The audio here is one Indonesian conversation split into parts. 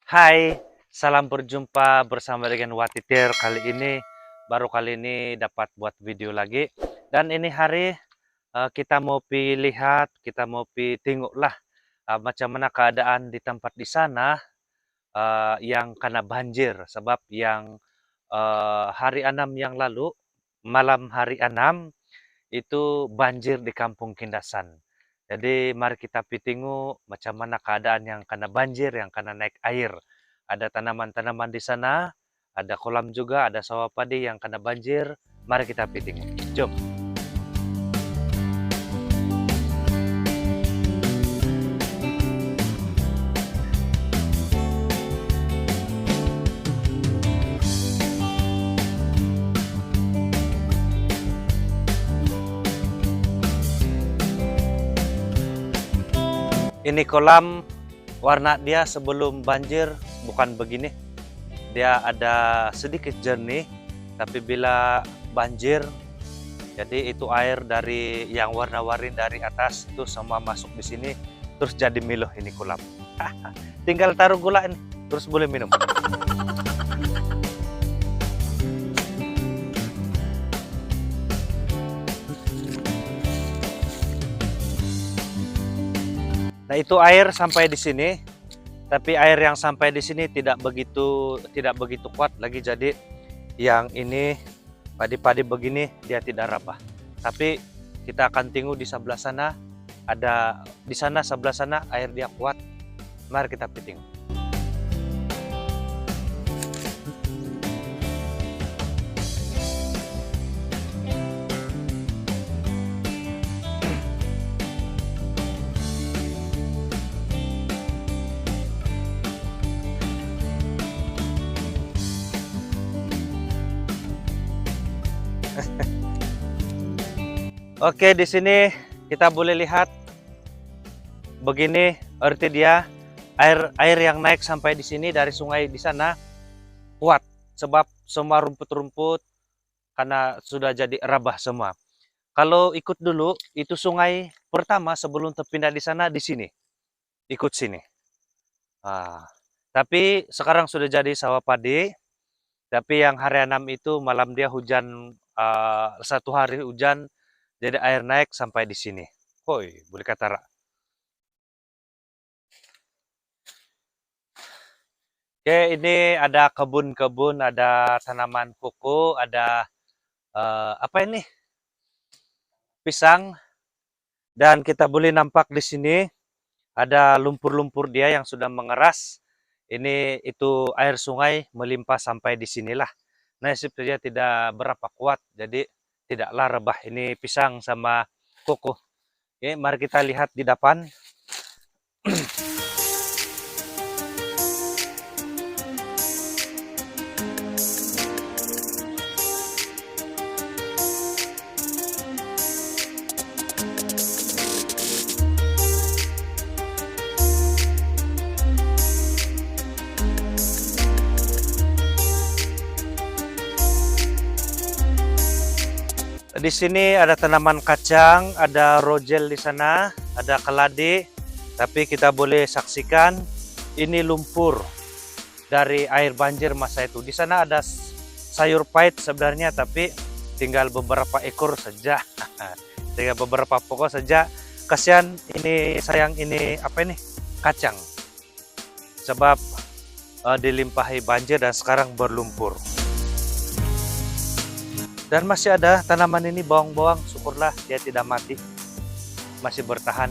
Hai, salam berjumpa bersama dengan Watitir. Kali ini dapat buat video lagi. Dan ini hari kita mau pi lihat, kita mau pi tengoklah macam mana keadaan di tempat di sana yang kena banjir. Sebab yang hari 6 yang lalu, malam hari 6 itu banjir di Kampung Kindasan. Jadi mari kita pi tengok macam mana keadaan yang kena banjir, yang kena naik air. Ada tanaman-tanaman di sana, ada kolam juga, ada sawah padi yang kena banjir. Mari kita pi tengok. Jom. Ini kolam, warna dia sebelum banjir bukan begini. Dia ada sedikit jernih, tapi bila banjir, jadi itu air dari yang warna-warni dari atas itu semua masuk di sini, terus jadi miloh ini kolam. Tinggal taruh gula ini, terus boleh minum. Nah, itu air sampai di sini, tapi air yang sampai di sini tidak begitu kuat lagi, jadi yang ini padi-padi begini dia tidak rabah. Tapi kita akan tengok di sebelah sana, ada di sana sebelah sana air dia kuat. Mari kita piting. Oke, di sini kita boleh lihat begini arti dia air yang naik sampai di sini dari sungai di sana kuat, sebab semua rumput-rumput karena sudah jadi rabah semua. Kalau ikut dulu itu sungai pertama sebelum terpindah di sana di sini, ikut sini. Tapi sekarang sudah jadi sawah padi. Tapi yang hari 6 itu malam dia hujan, satu hari hujan, jadi air naik sampai di sini. Woi, boleh kata Ra. Oke, ini ada kebun-kebun, ada tanaman koko, ada apa ini? Pisang. Dan kita boleh nampak di sini ada lumpur-lumpur dia yang sudah mengeras. Ini itu air sungai melimpah sampai di sinilah. Nasib saja tidak berapa kuat, jadi tidaklah rebah. Ini pisang sama koko. Oke, mari kita lihat di depan. Di sini ada tanaman kacang, ada rojel di sana, ada keladi. Tapi kita boleh saksikan ini lumpur dari air banjir masa itu. Di sana ada sayur pahit sebenarnya, tapi tinggal beberapa ekor saja. Tinggal beberapa pokok saja. Kasihan ini, sayang ini apa ini? Kacang. Sebab dilimpahi banjir dan sekarang berlumpur. Dan masih ada tanaman ini bawang-bawang, syukurlah dia tidak mati, masih bertahan.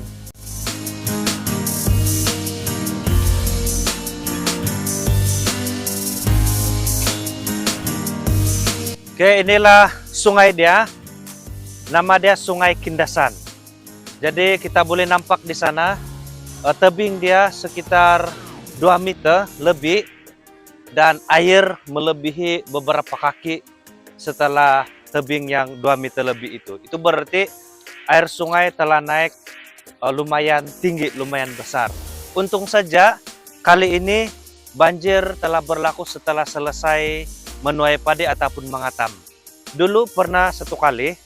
Oke, inilah sungai dia, nama dia Sungai Kindasan. Jadi kita boleh nampak di sana tebing dia sekitar 2 meter lebih dan air melebihi beberapa kaki. Setelah tebing yang 2 meter lebih itu berarti air sungai telah naik lumayan tinggi, lumayan besar. Untung saja kali ini banjir telah berlaku setelah selesai menuai padi ataupun mengatam. Dulu pernah satu kali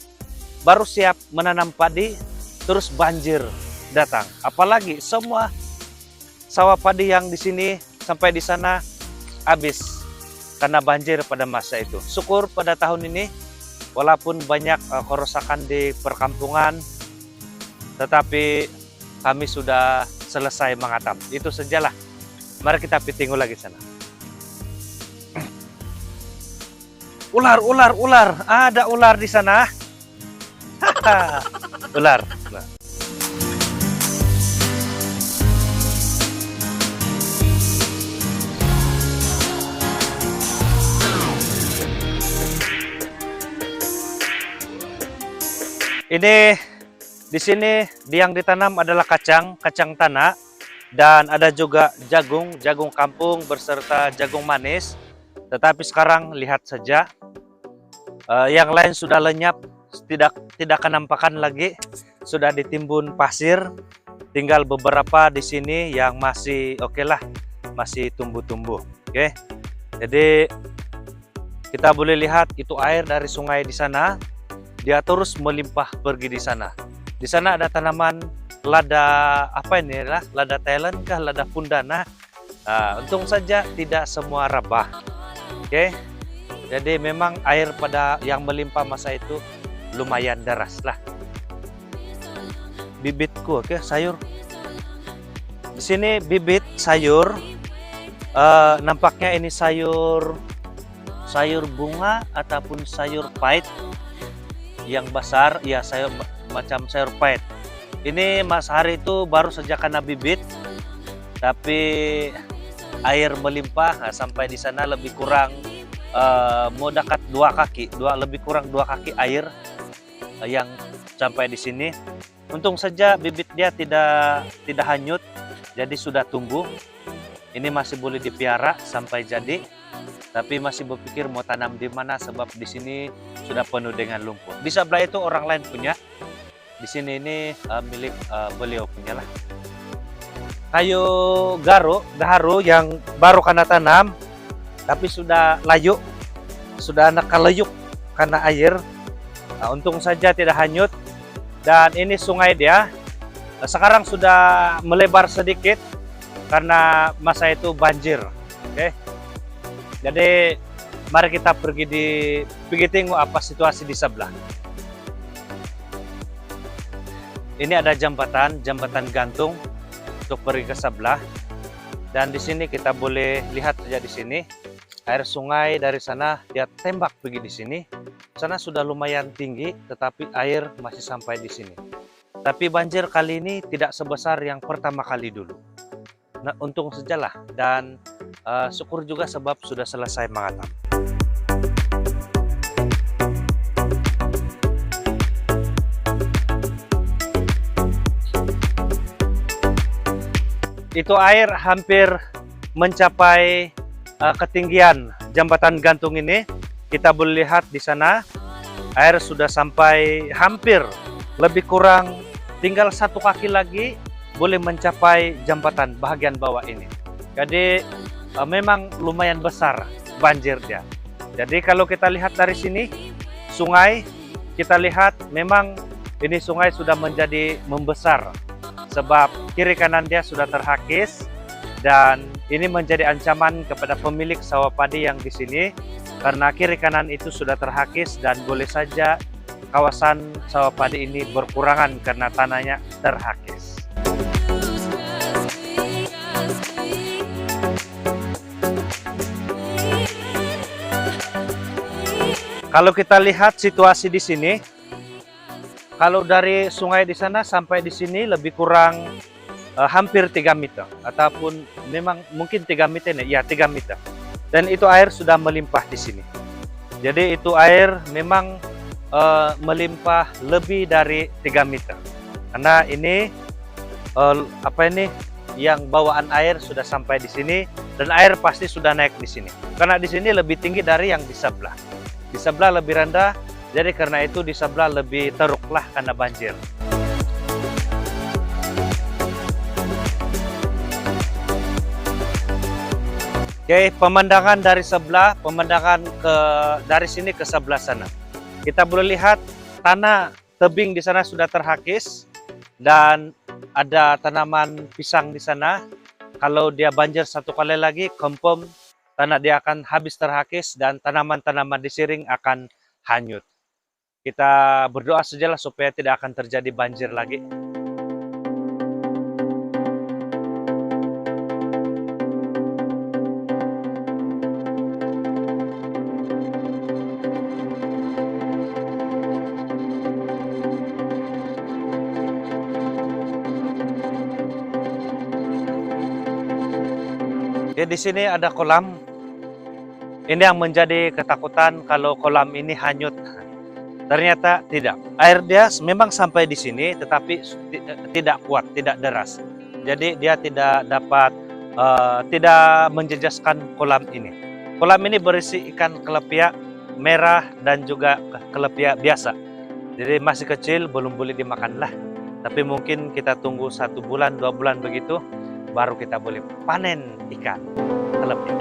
baru siap menanam padi terus banjir datang. Apalagi semua sawah padi yang di sini sampai di sana habis karena banjir pada masa itu. Syukur pada tahun ini walaupun banyak kerusakan di perkampungan, tetapi kami sudah selesai mengatap. Itu sajalah. Mari kita tengok lagi sana. Ular, ular, ular. Ada ular di sana. Ular. Nah. Ini di sini yang ditanam adalah kacang tanah, dan ada juga jagung kampung beserta jagung manis. Tetapi sekarang lihat saja, yang lain sudah lenyap, tidak kenampakan lagi, sudah ditimbun pasir. Tinggal beberapa di sini yang masih oke lah, masih tumbuh-tumbuh. Oke, jadi kita boleh lihat itu air dari sungai di sana. Dia terus melimpah pergi di sana. Di sana ada tanaman lada apa ini lah? Lada Thailand kah? Lada Pundana. Untung saja tidak semua rabah. Oke. Jadi memang air pada yang melimpah masa itu lumayan deras lah. Bibitku, oke, sayur. Di sini bibit sayur. Nampaknya ini sayur bunga ataupun sayur pahit yang besar, ya sayur macam sayur pahit. Ini Mas Hari itu baru saja kena bibit, tapi air melimpah. Sampai di sana lebih kurang mau dekat 2 kaki, lebih kurang 2 kaki air yang sampai di sini. Untung saja bibit dia tidak hanyut, jadi sudah tumbuh. Ini masih boleh dipiara sampai jadi. Tapi masih berpikir mau tanam di mana, sebab di sini sudah penuh dengan lumpur. Di sebelah itu orang lain punya. Di sini ini milik beliau punya lah. Kayu gaharu yang baru kena tanam, tapi sudah layu, sudah anak kaleyuk karena air. Untung saja tidak hanyut. Dan ini sungai dia. Sekarang sudah melebar sedikit karena masa itu banjir. Oke. Jadi mari kita pergi tengok apa situasi di sebelah. Ini ada jembatan gantung untuk pergi ke sebelah. Dan di sini kita boleh lihat saja di sini air sungai dari sana dia tembak pergi di sini. Sana sudah lumayan tinggi, tetapi air masih sampai di sini. Tapi banjir kali ini tidak sebesar yang pertama kali dulu. Nah, untung sajalah, dan syukur juga sebab sudah selesai mengatap. Itu air hampir mencapai ketinggian jembatan gantung ini. Kita boleh lihat di sana air sudah sampai hampir lebih kurang tinggal 1 kaki lagi boleh mencapai jembatan bagian bawah ini. Jadi memang lumayan besar banjir dia. Jadi kalau kita lihat dari sini sungai, kita lihat memang ini sungai sudah menjadi membesar sebab kiri kanan dia sudah terhakis, dan ini menjadi ancaman kepada pemilik sawah padi yang di sini karena kiri kanan itu sudah terhakis dan boleh saja kawasan sawah padi ini berkurangan karena tanahnya terhakis. Kalau kita lihat situasi di sini, kalau dari sungai di sana sampai di sini lebih kurang hampir 3 meter, ataupun memang mungkin 3 meter nih, ya 3 meter. Dan itu air sudah melimpah di sini. Jadi itu air memang melimpah lebih dari 3 meter. Karena ini yang bawaan air sudah sampai di sini, dan air pasti sudah naik di sini. Karena di sini lebih tinggi dari yang di sebelah. Di sebelah lebih rendah, jadi karena itu di sebelah lebih teruk lah karena banjir. Oke, pemandangan dari sebelah, dari sini ke sebelah sana. Kita boleh lihat tanah tebing di sana sudah terhakis, dan ada tanaman pisang di sana. Kalau dia banjir satu kali lagi, confirm tanah dia akan habis terhakis dan tanaman-tanaman di Siring akan hanyut. Kita berdoa sajalah supaya tidak akan terjadi banjir lagi. Oke, di sini ada kolam. Ini yang menjadi ketakutan kalau kolam ini hanyut. Ternyata tidak. Air dia memang sampai di sini, tetapi tidak kuat, tidak deras. Jadi dia tidak dapat, tidak menjejaskan kolam ini. Kolam ini berisi ikan kelepiak merah dan juga kelepiak biasa. Jadi masih kecil, belum boleh dimakan lah. Tapi mungkin kita tunggu 1 bulan, 2 bulan begitu, baru kita boleh panen ikan kelepiak.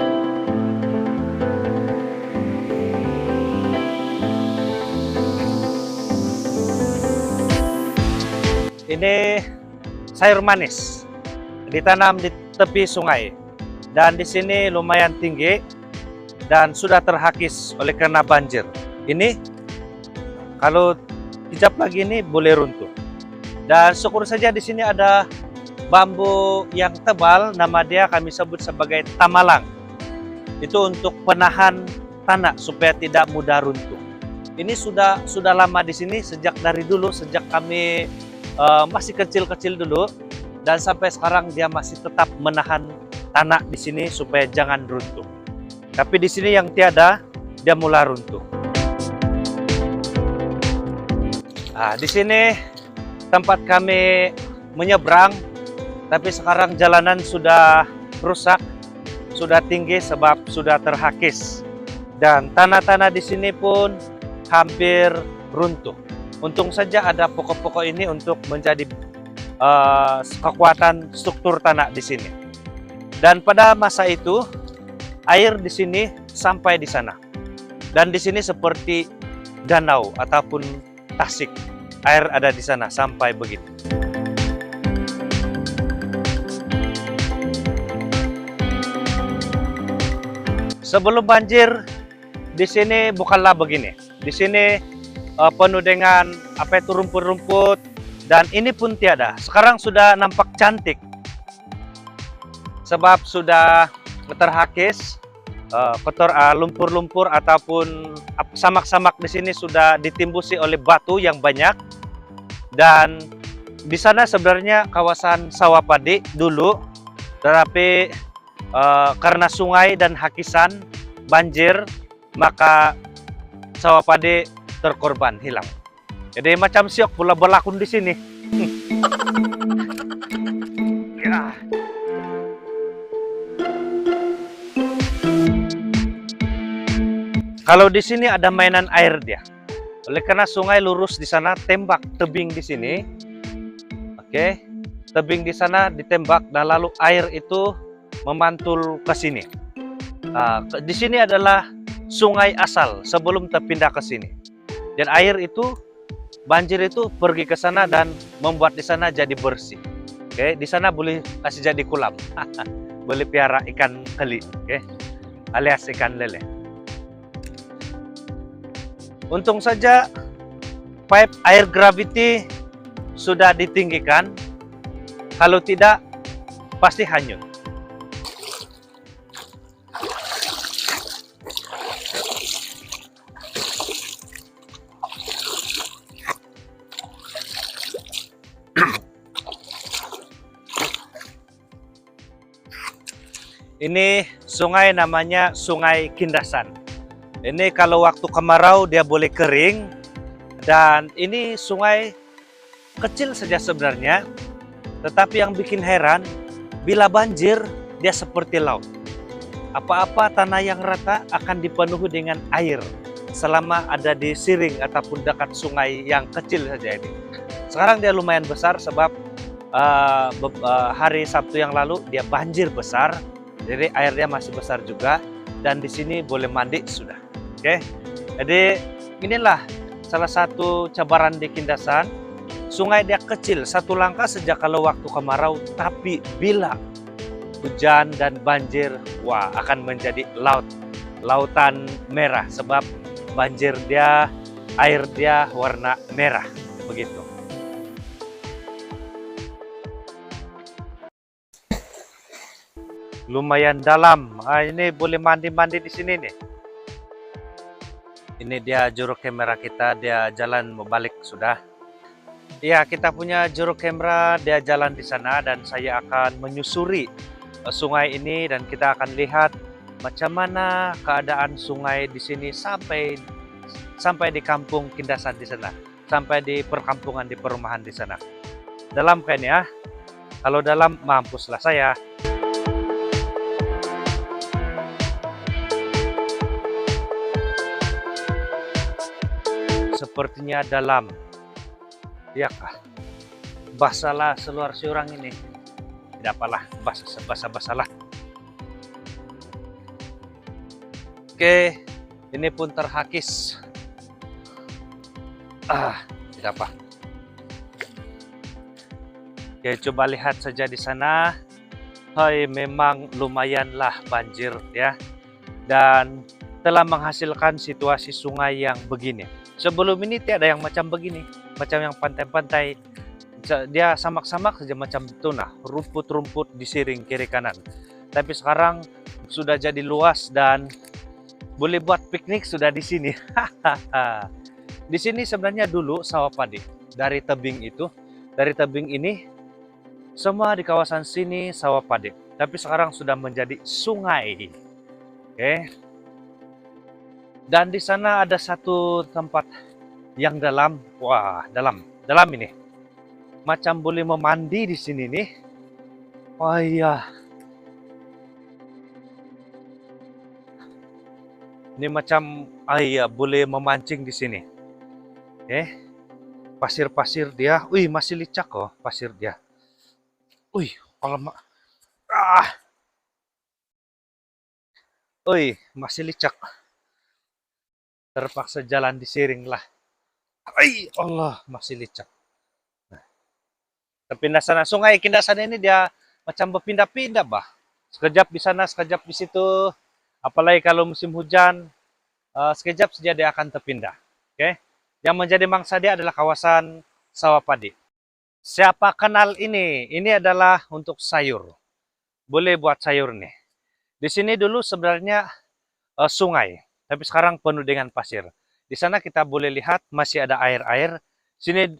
Ini sayur manis, ditanam di tepi sungai, dan di sini lumayan tinggi dan sudah terhakis oleh karena banjir. Ini kalau hijab lagi ini boleh runtuh. Dan syukur saja di sini ada bambu yang tebal, nama dia kami sebut sebagai tamalang. Itu untuk penahan tanah supaya tidak mudah runtuh. Ini sudah lama di sini sejak dari dulu, sejak kami masih kecil-kecil dulu, dan sampai sekarang dia masih tetap menahan tanah di sini supaya jangan runtuh. Tapi di sini yang tiada, dia mulai runtuh. Nah, di sini tempat kami menyeberang, tapi sekarang jalanan sudah rusak, sudah tinggi sebab sudah terhakis, dan tanah-tanah di sini pun hampir runtuh. Untung saja ada pokok-pokok ini untuk menjadi kekuatan struktur tanah di sini. Dan pada masa itu air di sini sampai di sana. Dan di sini seperti danau ataupun tasik. Air ada di sana sampai begitu. Sebelum banjir di sini bukanlah begini. Di sini penuh dengan rumput-rumput, dan ini pun tiada. Sekarang sudah nampak cantik sebab sudah terhakis, kotor, lumpur-lumpur ataupun samak-samak di sini sudah ditimbusi oleh batu yang banyak. Dan di sana sebenarnya kawasan sawah padi dulu, tetapi karena sungai dan hakisan banjir, maka sawah padi terkorban, hilang. Jadi macam siok pula berlakon di sini. Ya. Kalau di sini ada mainan air dia. Oleh karena sungai lurus di sana, tembak tebing di sini. Oke, tebing di sana ditembak dan lalu air itu memantul ke sini. Di sini adalah sungai asal sebelum terpindah ke sini. Dan air itu, banjir itu pergi ke sana dan membuat di sana jadi bersih. Oke, di sana boleh kasih jadi kolam. Boleh piara ikan keli, oke, alias ikan lele. Untung saja pipe air gravity sudah ditinggikan. Kalau tidak, pasti hanyut. Ini sungai namanya Sungai Kindasan. Ini kalau waktu kemarau dia boleh kering, dan ini sungai kecil saja sebenarnya, tetapi yang bikin heran, bila banjir dia seperti laut. Apa-apa tanah yang rata akan dipenuhi dengan air selama ada di Siring ataupun dekat sungai yang kecil saja ini. Sekarang dia lumayan besar sebab hari Sabtu yang lalu dia banjir besar. Jadi airnya masih besar juga, dan di sini boleh mandi sudah. Oke. Jadi inilah salah satu cabaran di Kindasan. Sungai dia kecil, satu langkah sejak kalau waktu kemarau, tapi bila hujan dan banjir, wah akan menjadi lautan merah sebab banjir dia, air dia warna merah begitu. Lumayan dalam. Ini boleh mandi-mandi di sini nih. Ini dia juru kamera kita, dia jalan balik sudah. Ya, kita punya juru kamera, dia jalan di sana dan saya akan menyusuri sungai ini dan kita akan lihat macam mana keadaan sungai di sini sampai di kampung Kindasan di sana, sampai di perkampungan, di perumahan di sana. Dalam kan ya? Kalau dalam mampuslah saya. Sepertinya dalam. Ya kah? Basahlah seluar seorang ini. Tidak apalah, basah-basah lah. Oke, ini pun terhakis. Tidak apa. Oke, coba lihat saja di sana. Hai, memang lumayanlah banjir ya. Dan telah menghasilkan situasi sungai yang begini. Sebelum ini tiada yang macam begini, macam yang pantai-pantai. Dia samak-samak saja macam itu, nah, rumput-rumput disiring kiri kanan. Tapi sekarang sudah jadi luas dan boleh buat piknik sudah di sini. Di sini sebenarnya dulu sawah padi. Dari tebing ini semua di kawasan sini sawah padi. Tapi sekarang sudah menjadi sungai. Oke. Dan di sana ada satu tempat yang dalam, wah dalam ini. Macam boleh memandi di sini nih. Oh iya. Ini macam, iya boleh memancing di sini. Pasir-pasir dia, wih masih licak kok pasir dia. Wih, kalau wih masih licak. Terpaksa jalan disiring lah. Ay, Allah, masih licak. Nah, terpindah sana. Sungai Kindasan ini dia macam berpindah-pindah, bah. Sekejap di sana, sekejap di situ. Apalagi kalau musim hujan, sekejap saja dia akan terpindah. Oke? Yang menjadi mangsa dia adalah kawasan sawah padi. Siapa kenal ini? Ini adalah untuk sayur. Boleh buat sayur nih. Di sini dulu sebenarnya sungai. Tapi sekarang penuh dengan pasir. Di sana kita boleh lihat masih ada air-air.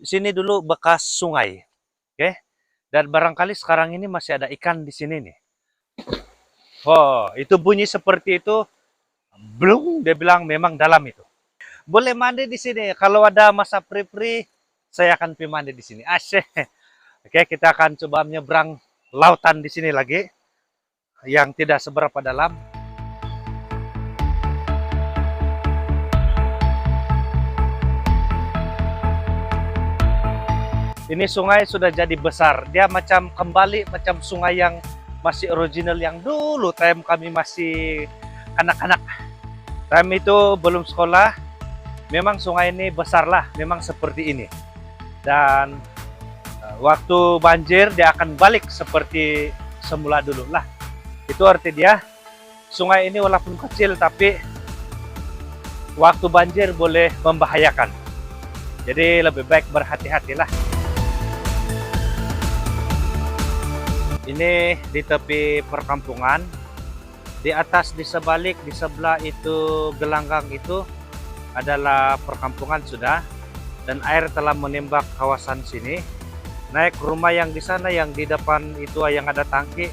Sini dulu bekas sungai. Oke? Dan barangkali sekarang ini masih ada ikan di sini nih. Oh, itu bunyi seperti itu. Belum, dia bilang memang dalam itu. Boleh mandi di sini. Kalau ada masa free-free, saya akan pergi mandi di sini. Asyik. Oke, kita akan coba menyeberang lautan di sini lagi. Yang tidak seberapa dalam. Ini sungai sudah jadi besar. Dia macam kembali macam sungai yang masih original yang dulu. Time kami masih anak-anak. Time itu belum sekolah. Memang sungai ini besar lah. Memang seperti ini. Dan waktu banjir dia akan balik seperti semula dulu lah. Itu arti dia. Sungai ini walaupun kecil tapi waktu banjir boleh membahayakan. Jadi lebih baik berhati-hatilah. Ini di tepi perkampungan. Di atas, di sebalik, di sebelah itu gelanggang itu adalah perkampungan sudah. Dan air telah menembak kawasan sini. Naik rumah yang di sana, yang di depan itu yang ada tangki.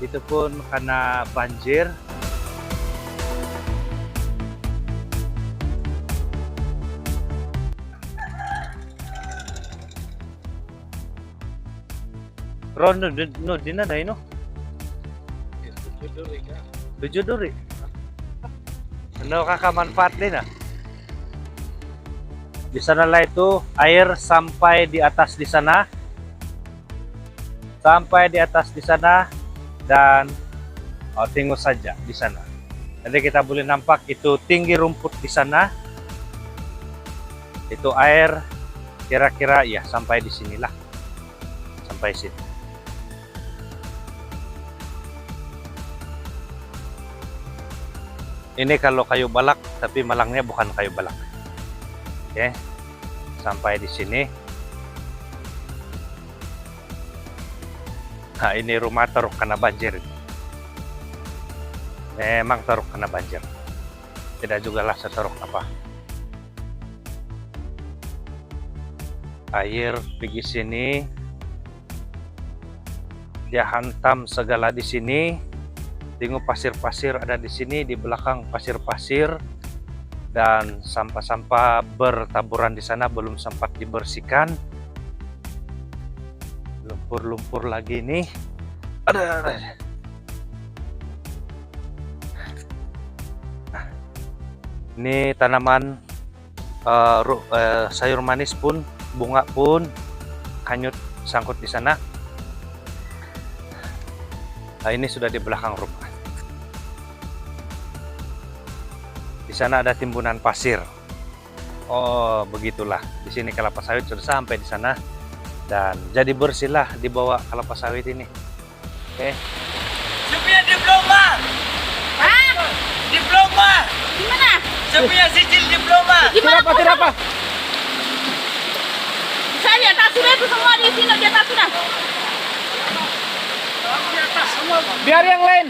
Itu pun karena banjir. Ron, no, di na no? 7 duri. Ano kakamanfaat din ah? Di sana lah itu air sampai di atas di sana. Sampai di atas di sana dan tengok saja di sana. Jadi kita boleh nampak itu tinggi rumput di sana. Itu air kira-kira ya sampai di sinilah. Sampai sini. Ini kalau kayu balak, tapi malangnya bukan kayu balak. Oke, sampai di sini. Nah, ini rumah teruk kena banjir. Memang teruk kena banjir. Tidak juga lah seteruk apa. Air pergi sini. Dia hantam segala di sini. Tengok pasir-pasir ada di sini, di belakang pasir-pasir. Dan sampah-sampah bertaburan di sana belum sempat dibersihkan. Lumpur-lumpur lagi nih. Ada. Ini tanaman sayur manis pun, bunga pun hanyut sangkut di sana. Nah, ini sudah di belakang rumah. Di sana ada timbunan pasir. Oh, begitulah. Di sini kelapa sawit sudah sampai di sana. Dan jadi bersihlah di bawah kelapa sawit ini. Oke. Saya punya diploma. Hah? Diploma. Gimana? Saya punya sijil diploma. Gimana? Tidak apa. Saya di atas sudah itu semua di sini di atas sudah. Biar yang lain.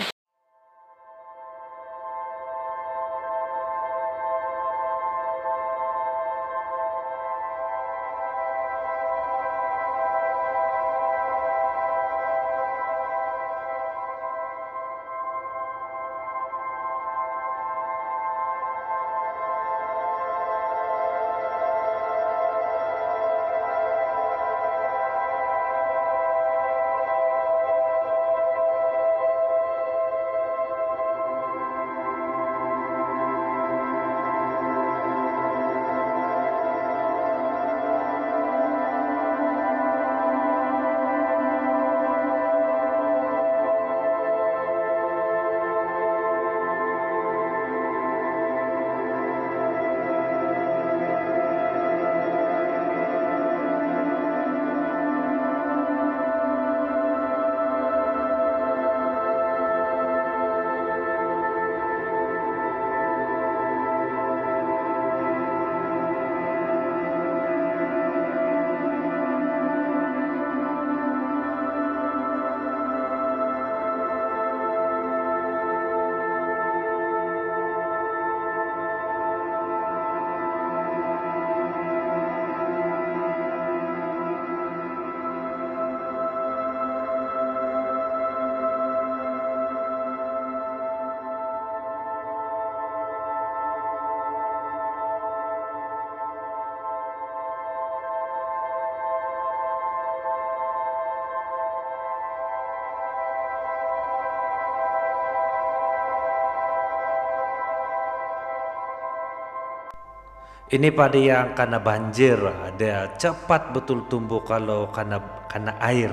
Ini padi yang karena banjir, dia cepat betul tumbuh kalau karena air.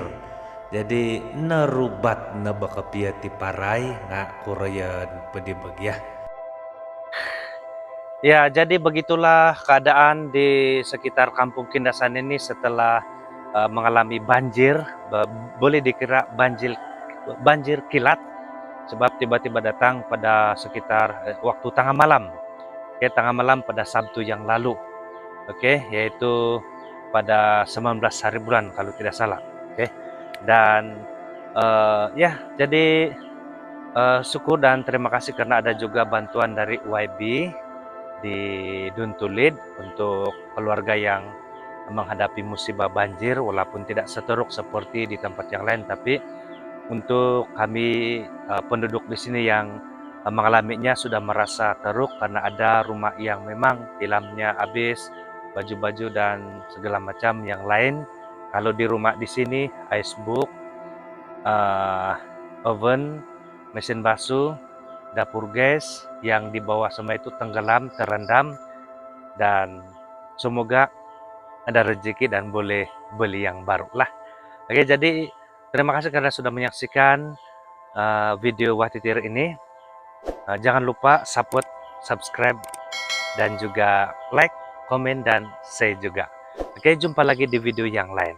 Jadi nerubat nebakapia ti parai ngak kurayan pedibag ya. Ya, jadi begitulah keadaan di sekitar Kampung Kindasan ini setelah mengalami banjir. Boleh dikira banjir kilat sebab tiba-tiba datang pada sekitar waktu tengah malam. Oke, tengah malam pada Sabtu yang lalu. Oke, yaitu pada 19 hari bulan kalau tidak salah. Oke. Dan ya, jadi syukur dan terima kasih karena ada juga bantuan dari YB di Duntulid untuk keluarga yang menghadapi musibah banjir, walaupun tidak seteruk seperti di tempat yang lain, tapi untuk kami penduduk di sini yang mengalaminya sudah merasa teruk karena ada rumah yang memang tilamnya habis, baju-baju dan segala macam yang lain. Kalau di rumah di sini icebox, oven, mesin basuh, dapur gas yang di bawah semua itu tenggelam, terendam, dan semoga ada rezeki dan boleh beli yang baru lah. Oke, jadi terima kasih karena sudah menyaksikan video Watitir ini. Jangan lupa support, subscribe, dan juga like, komen, dan share juga. Oke, jumpa lagi di video yang lain.